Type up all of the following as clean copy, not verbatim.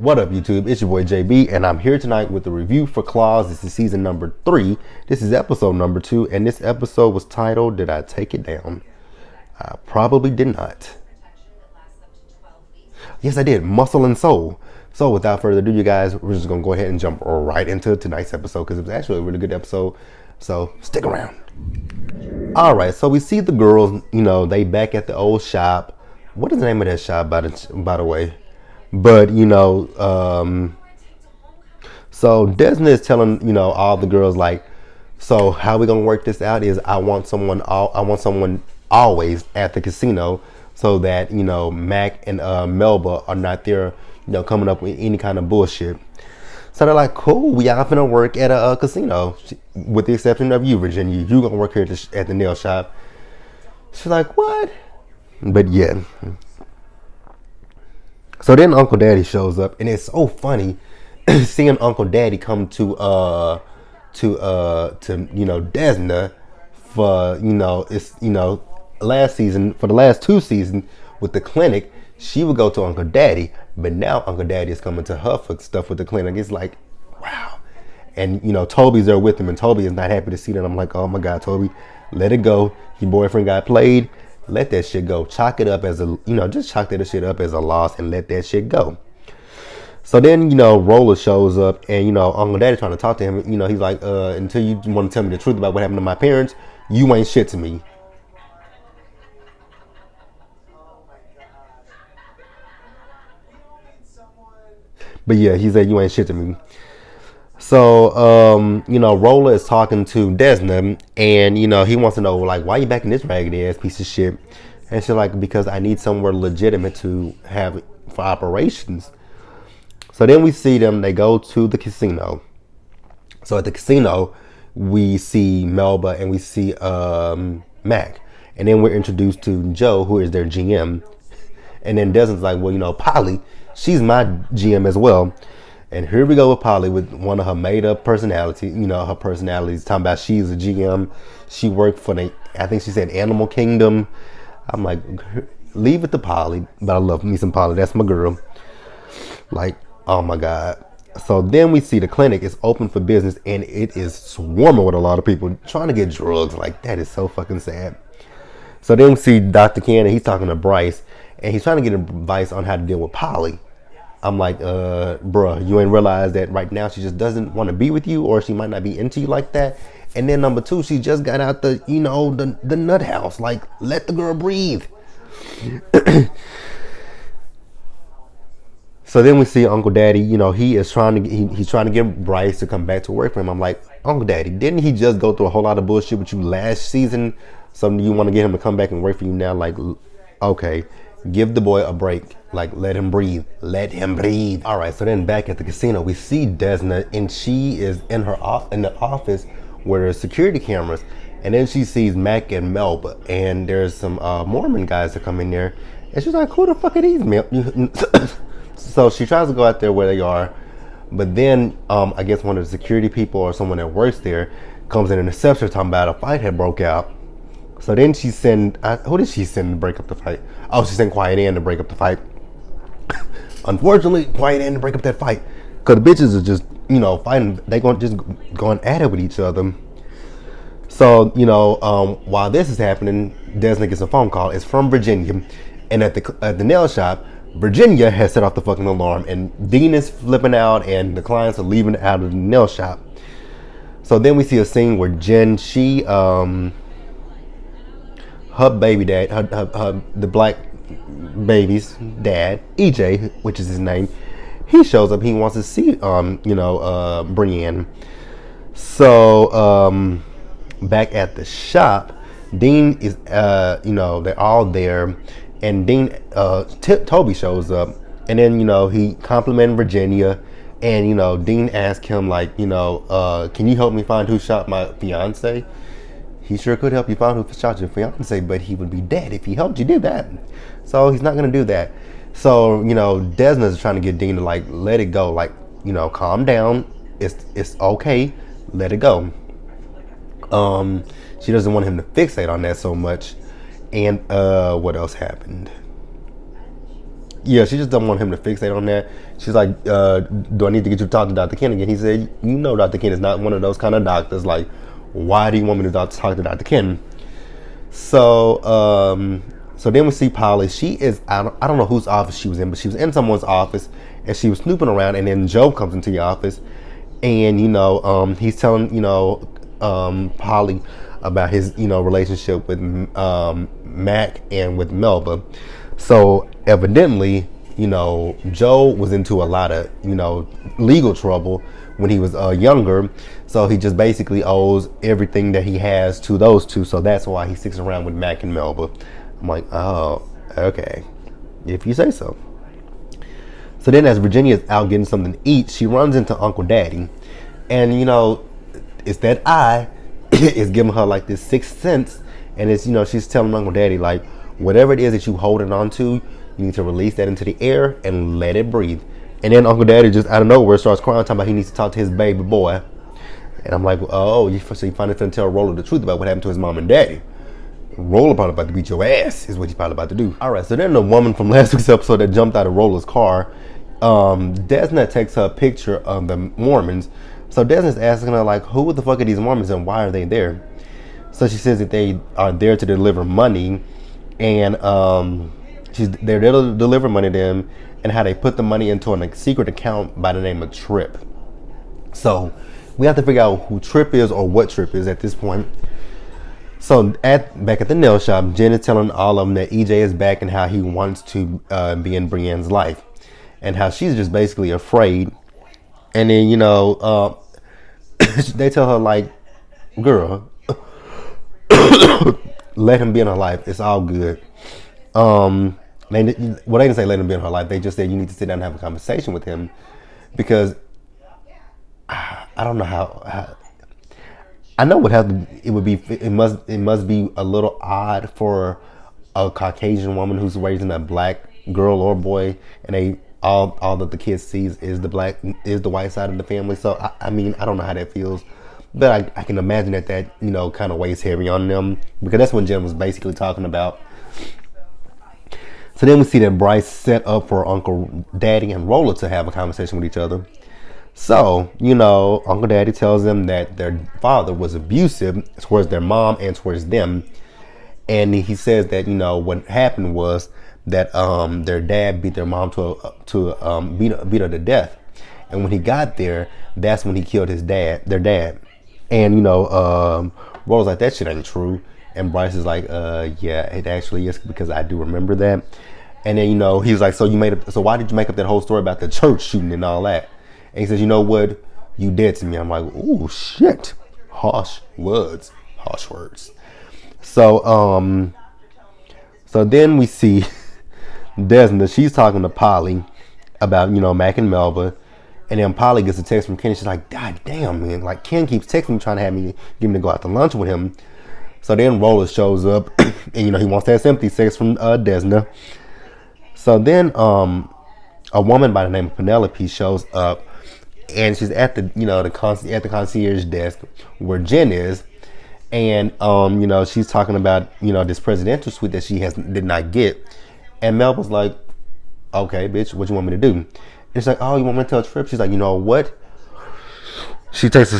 What up, YouTube? It's your boy JB, and I'm here tonight with the review for Claws. This is season number 3. This is episode number 2, and this episode was titled, Did I Take It Down? I probably did not. Yes, I did. Muscle and Soul. So without further ado, you guys, we're just going to go ahead and jump right into tonight's episode because it was actually a really good episode. So stick around. Alright, so we see the girls, they back at the old shop. What is the name of that shop, by the way? But, so Desna is telling, all the girls, like, so how we going to work this out is I want someone always at the casino so that, Mac and Melba are not there, coming up with any kind of bullshit. So they're like, cool, we all finna work at a casino, with the exception of you, Virginia. You gonna work here at the nail shop. She's like, what? But yeah. So then Uncle Daddy shows up, and it's so funny seeing Uncle Daddy come to Desna for last season, for the last 2 seasons with the clinic. She would go to Uncle Daddy, but now Uncle Daddy is coming to her for stuff with the clinic. It's like, wow. And Toby's there with him, and Toby is not happy to see that. I'm like, oh my God, Toby, let it go. Your boyfriend got played. Let that shit go. Chalk it up as a, just chalk that shit up as a loss and let that shit go. So then, Roller shows up, and, Uncle Daddy trying to talk to him. He's like, until you want to tell me the truth about what happened to my parents, you ain't shit to me. But yeah, he said, you ain't shit to me. So, Roller is talking to Desna, and, he wants to know, like, why you back in this raggedy ass piece of shit? And she's like, because I need somewhere legitimate to have for operations. So then we see them, they go to the casino. So at the casino, we see Melba and we see Mac. And then we're introduced to Joe, who is their GM. And then Desna's like, well, Polly, she's my GM as well. And here we go with Polly with one of her made-up personalities. Her personalities talking about she's a GM. She worked for I think she said Animal Kingdom. I'm like, leave it to Polly. But I love me some Polly. That's my girl. Like, oh my God. So then we see the clinic is open for business, and it is swarming with a lot of people trying to get drugs. Like, that is so fucking sad. So then we see Dr. Ken, and he's talking to Bryce, and he's trying to get advice on how to deal with Polly. I'm like, bruh, you ain't realize that right now she just doesn't want to be with you, or she might not be into you like that. And then number 2, she just got out the nut house. Like, let the girl breathe. So then we see Uncle Daddy, he's trying to get Bryce to come back to work for him. I'm like, Uncle Daddy, didn't he just go through a whole lot of bullshit with you last season? So you want to get him to come back and work for you now? Like, okay. Give the boy a break. Like, let him breathe. Let him breathe. All right, so then back at the casino, we see Desna, and she is in the office where there's security cameras. And then she sees Mac and Melba, and there's some Mormon guys that come in there. And she's like, who the fuck are these men? So she tries to go out there where they are. But then, I guess one of the security people or someone that works there comes in and intercepts her, talking about a fight had broke out. So then she who did she send to break up the fight? Oh, she sent Quiet Ann to break up the fight. Unfortunately, Quiet Ann to break up that fight. Because the bitches are just, fighting. They going at it with each other. So, while this is happening, Desna gets a phone call. It's from Virginia. And at the nail shop, Virginia has set off the fucking alarm. And Dean is flipping out, and the clients are leaving out of the nail shop. So then we see a scene where Jen, her baby dad, the black baby's dad, EJ, which is his name, he shows up. He wants to see, Brienne. So, back at the shop, Dean is, they're all there, and Dean, Toby shows up, and then, he complimented Virginia, and, Dean asked him, like, can you help me find who shot my fiance? He sure could help you find who shot your fiance, but he would be dead if he helped you do that. So he's not going to do that. So, Desna's trying to get Dean to, like, let it go. Like, calm down. It's okay. Let it go. She doesn't want him to fixate on that so much. And what else happened? Yeah, she just don't want him to fixate on that. She's like, do I need to get you to talk to Dr. Ken again? He said, you know Dr. Ken is not one of those kind of doctors. Like, why do you want me to talk to Dr. Ken? So, so then we see Polly. She is, I don't know whose office she was in, but she was in someone's office and she was snooping around. And then Joe comes into the office and, he's telling, Polly about his, relationship with Mac and with Melba. So evidently, Joe was into a lot of, legal trouble when he was younger. So he just basically owes everything that he has to those two. So that's why he sticks around with Mac and Melba. I'm like, oh, okay, if you say so. So then as Virginia is out getting something to eat, she runs into Uncle Daddy. And, it's that eye is giving her like this sixth sense. And it's, she's telling Uncle Daddy, like, whatever it is that you holding on to, you need to release that into the air and let it breathe. And then Uncle Daddy just out of nowhere starts crying, talking about he needs to talk to his baby boy. And I'm like, oh, so you finally finna tell Roller the truth about what happened to his mom and daddy. Roller probably about to beat your ass, is what he's probably about to do. All right, so then the woman from last week's episode that jumped out of Roller's car, Desna takes her a picture of the Mormons. So Desna's asking her, like, who the fuck are these Mormons and why are they there? So she says that they are there to deliver money, and they're there to deliver money to them, and how they put the money into a secret account by the name of Trip. So we have to figure out who Trip is or what Trip is at this point. So back at the nail shop, Jen is telling all of them that EJ is back and how he wants to be in Brienne's life, and how she's just basically afraid. And then they tell her, like, girl, let him be in her life. It's all good. They didn't say let him be in her life. They just said you need to sit down and have a conversation with him, because I don't know how I know it must be a little odd for a Caucasian woman who's raising a black girl or boy, and all that the kid sees is the white side of the family. So I mean, I don't know how that feels, but I can imagine that kind of weighs heavy on them, because that's what Jen was basically talking about. So then we see that Bryce set up for Uncle Daddy and Roller to have a conversation with each other. So, Uncle Daddy tells them that their father was abusive towards their mom and towards them. And he says that, what happened was that their dad beat their mom beat her to death. And when he got there, that's when he killed their dad. And, Roller's like, that shit ain't true. And Bryce is like, yeah, it actually is, because I do remember that. And then, he was like, so why did you make up that whole story about the church shooting and all that? And he says, you know what? You dead to me. I'm like, ooh, shit. Harsh words. So, so then we see Desna. She's talking to Polly about, Mac and Melba. And then Polly gets a text from Ken. She's like, God damn, man. Like, Ken keeps texting me, trying to get me to go out to lunch with him. So then Roller shows up. And, he wants that sympathy sex from Desna. So then a woman by the name of Penelope shows up. And she's at the concierge desk where Jen is, and she's talking about this presidential suite that she did not get, and Mel was like, okay, bitch, what you want me to do? And she's like, oh, you want me to tell Trip? She's like, you know what? She takes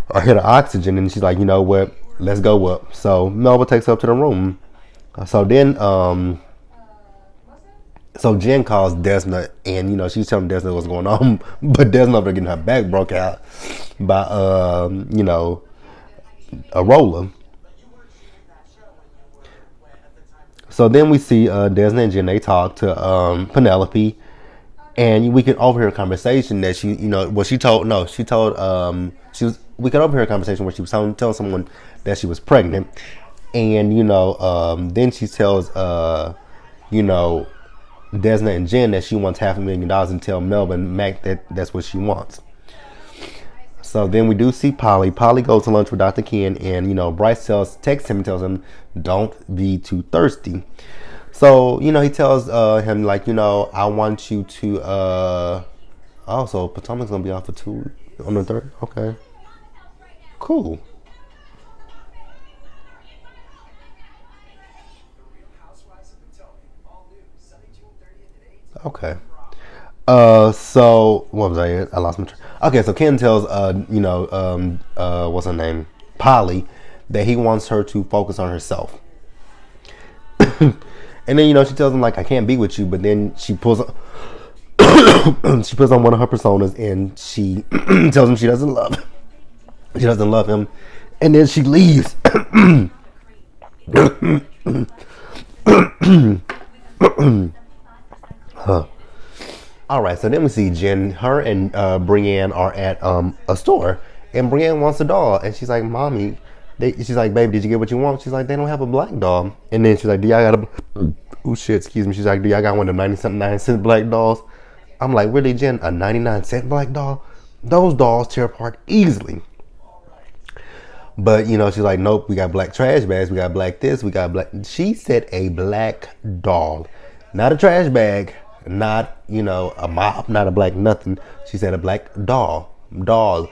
a hit of oxygen, and she's like, you know what? Let's go up. So Melba takes her up to the room. So then So Jen calls Desna, and she's telling Desna what's going on, but Desna over getting her back broke out by a Roller. So then we see Desna and Jen, they talk to Penelope, and we can overhear a conversation that we could overhear a conversation where she was telling someone that she was pregnant, and then she tells Desna and Jen that she wants $500,000 and tell Melvin and Mac that that's what she wants. So then we do see Polly. Polly goes to lunch with Dr. Ken, and Bryce texts him and tells him, don't be too thirsty. So he tells him, like, I want you to also Potomac's gonna be off for 2 on the 3rd. Okay, cool. Okay. So what was I? I lost my. Okay, so Ken tells what's her name, Polly, that he wants her to focus on herself. And then she tells him like I can't be with you, but then she pulls she puts on one of her personas and she tells him she doesn't love him, and then she leaves. Huh. All right, so then we see Jen, her and Brienne are at a store, and Brienne wants a doll, and she's like, "Mommy," she's like, "Baby, did you get what you want?" She's like, "They don't have a black doll," and then she's like, "Do y'all got a?" Oh shit, excuse me. She's like, "Do y'all got one of the 99-cent black dolls?" I'm like, "Really, Jen? A 99-cent black doll? Those dolls tear apart easily." But she's like, "Nope, we got black trash bags, we got black this, we got black." She said a black doll, not a trash bag, not a mop, not a black nothing. She said a black doll, DOLL,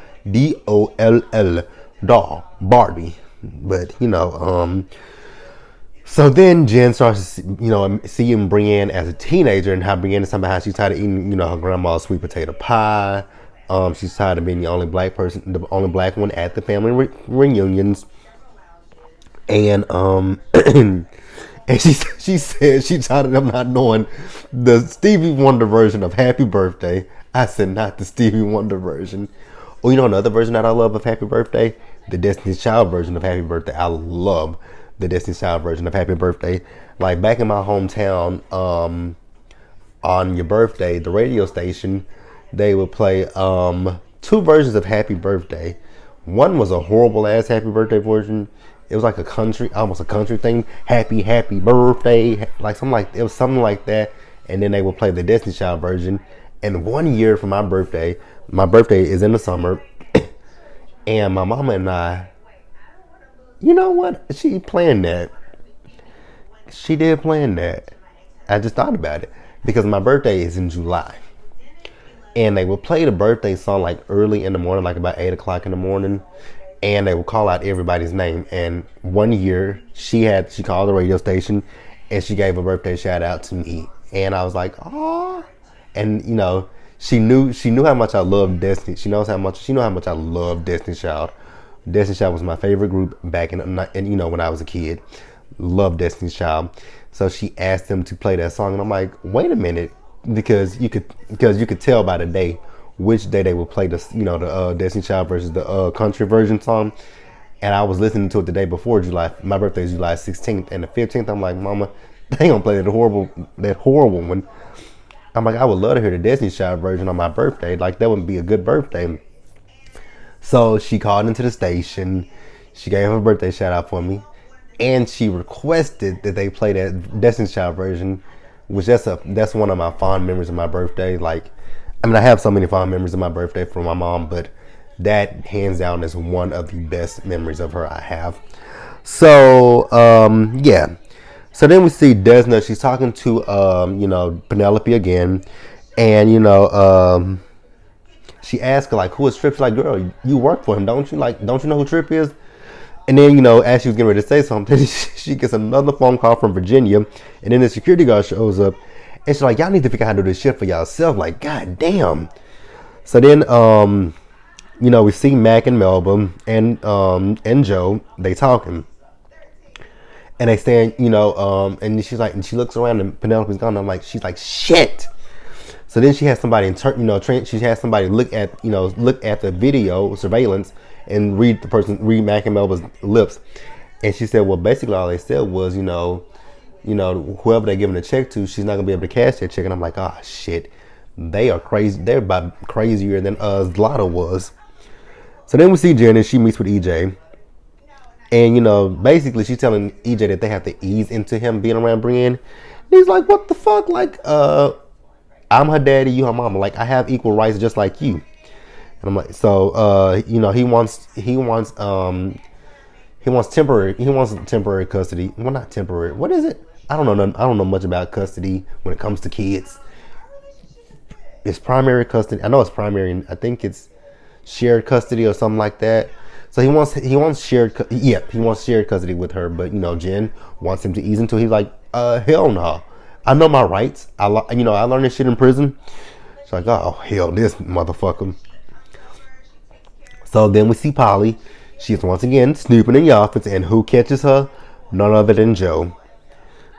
doll, Barbie. But so then Jen starts seeing Brienne as a teenager and how Brienne is somehow she's tired of eating her grandma's sweet potato pie. She's tired of being the only black person, the only black one at the family reunions, and and she said she's tired of them not knowing the Stevie Wonder version of Happy Birthday. I said not the Stevie Wonder version. Oh, another version that I love of Happy Birthday, the Destiny's Child version of Happy Birthday. I love the Destiny's Child version of Happy Birthday. Like back in my hometown, on your birthday, the radio station, they would play two versions of Happy Birthday. One was a horrible ass Happy Birthday version. It was like almost a country thing. Happy birthday, like it was something like that. And then they would play the Destiny Child version. And one year for my birthday is in the summer, and my mama and I, you know what? She planned that. She did plan that. I just thought about it because my birthday is in July. And they would play the birthday song like early in the morning, like about 8 o'clock in the morning, and they would call out everybody's name. And one year she called the radio station and she gave a birthday shout out to me, and I was like, oh, and she knew how much I loved Destiny. She knew how much I loved Destiny Child. Destiny Child was my favorite group back in when I was a kid. Loved Destiny Child. So she asked them to play that song, and I'm like, wait a minute. Because you could tell by the day which day they would play the Destiny Child versus the country version song, and I was listening to it the day before July. My birthday is July 16th, and the 15th I'm like, Mama, they gonna play that horrible one. I'm like, I would love to hear the Destiny Child version on my birthday. Like that would be a good birthday. So she called into the station. She gave her birthday shout out for me, and she requested that they play that Destiny Child version. Which that's one of my fond memories of my birthday. Like, I have so many fond memories of my birthday from my mom, but that hands down is one of the best memories of her I have. So yeah. So then we see Desna. She's talking to Penelope again, and she asks her like, who is Trip? She's like, girl, you work for him, don't you? Like, don't you know who Trip is? And then, as she was getting ready to say something, she gets another phone call from Virginia. And then the security guard shows up. And she's like, y'all need to figure out how to do this shit for y'allself. Like, god damn. So then, we see Mac and Melba and Joe. They talking. And they saying, and she's like, and she looks around and Penelope's gone. And I'm like, she's like, shit. So then she has somebody she has somebody look at the video surveillance and read Mac and Melba's lips. And she said, well, basically all they said was, whoever they're giving the check to, she's not gonna be able to cash that check. And I'm like, ah, shit, they are crazy. They're about crazier than Zlata was. So then we see Jen and she meets with EJ. And, basically she's telling EJ that they have to ease into him being around Brienne. And he's like, what the fuck? Like, I'm her daddy, you her mama. Like, I have equal rights just like you. And I'm like, so he wants temporary custody. Well, not temporary. What is it? I don't know much about custody when it comes to kids. It's primary custody. I know it's primary, and I think it's shared custody or something like that. So he wants shared custody with her, but Jen wants him to ease into it. He's like, hell no. I know my rights. I learned this shit in prison. She's like, oh hell, this motherfucker. So then we see Polly. She's once again snooping in the office, and who catches her? None other than Joe.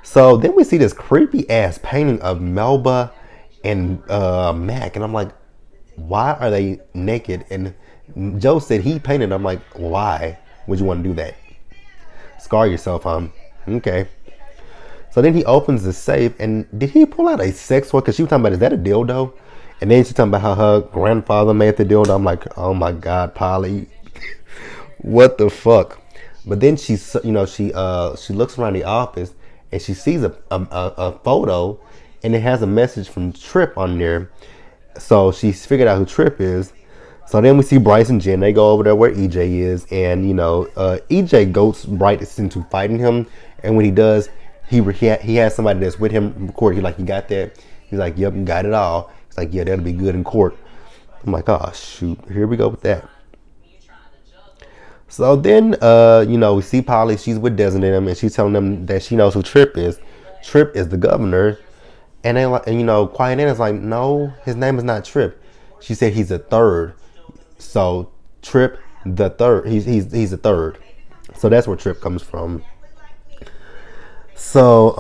So then we see this creepy ass painting of Melba and Mac, and I'm like, why are they naked? And Joe said he painted. I'm like, why would you want to do that? Scar yourself, huh? Okay. So then he opens the safe, and did he pull out a sex toy? Because she was talking about, is that a dildo? And then she's talking about how her grandfather made the dildo. I'm like, oh my God, Polly. What the fuck? But then she looks around the office, and she sees a photo, and it has a message from Trip on there. So she's figured out who Trip is. So then we see Bryce and Jen. They go over there where EJ is, and EJ goats Bryce into fighting him. And when he does, he has somebody that's with him recording. He's like, you got that? He's like, yep, got it all. He's like, yeah, that'll be good in court. I'm like, oh shoot, here we go with that. So then, we see Polly. She's with Des and them, and she's telling them that she knows who Trip is. Trip is the governor. And they like, Quiet Anna's like, no, his name is not Trip. She said he's a third. So Trip the third. He's a third. So that's where Trip comes from. So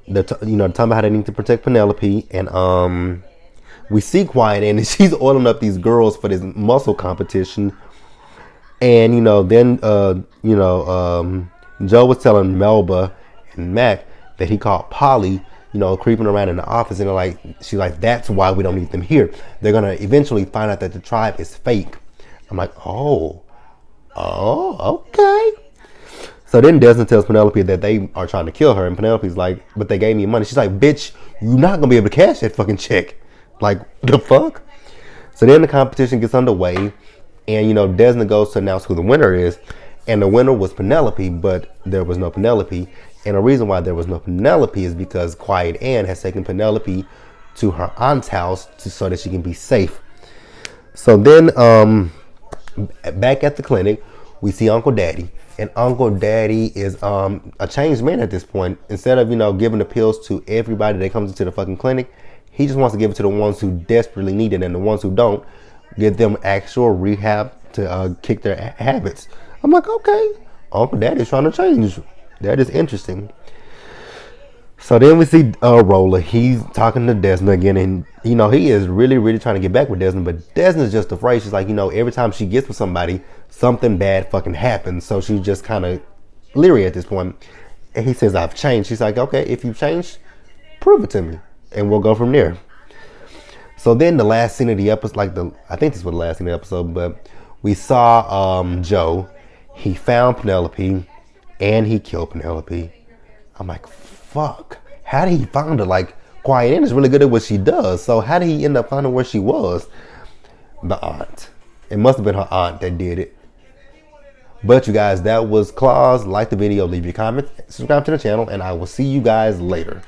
the talking about how they need to protect Penelope, and we see Quiet Anna, and she's oiling up these girls for this muscle competition. And then Joe was telling Melba and Mac that he caught Polly, creeping around in the office, and she's like, that's why we don't need them here. They're gonna eventually find out that the tribe is fake. I'm like, oh, okay. So then Desmond tells Penelope that they are trying to kill her, and Penelope's like, but they gave me money. She's like, bitch, you're not gonna be able to cash that fucking check. Like, the fuck? So then the competition gets underway, and Desmond goes to announce who the winner is, and the winner was Penelope, but there was no Penelope. And the reason why there was no Penelope is because Quiet Ann has taken Penelope to her aunt's house so that she can be safe. So then, back at the clinic, we see Uncle Daddy. And Uncle Daddy is a changed man at this point. Instead of, giving the pills to everybody that comes into the fucking clinic, he just wants to give it to the ones who desperately need it, and the ones who don't, get them actual rehab to kick their habits. I'm like, okay, Uncle Daddy's trying to change. That is interesting. So then we see Roller. He's talking to Desna again, and he is really, really trying to get back with Desna, but Desna's just afraid. She's like, every time she gets with somebody, something bad fucking happens. So she's just kind of leery at this point. And he says, I've changed. She's like, okay, if you've changed, prove it to me, and we'll go from there. So then the last scene of the episode, I think this was the last scene of the episode, but we saw Joe. He found Penelope, and he killed Penelope. I'm like, fuck. How did he find her? Like, Quiet Ann is really good at what she does. So how did he end up finding where she was? The aunt. It must have been her aunt that did it. But you guys, that was Claus. Like the video, leave your comments, subscribe to the channel, and I will see you guys later.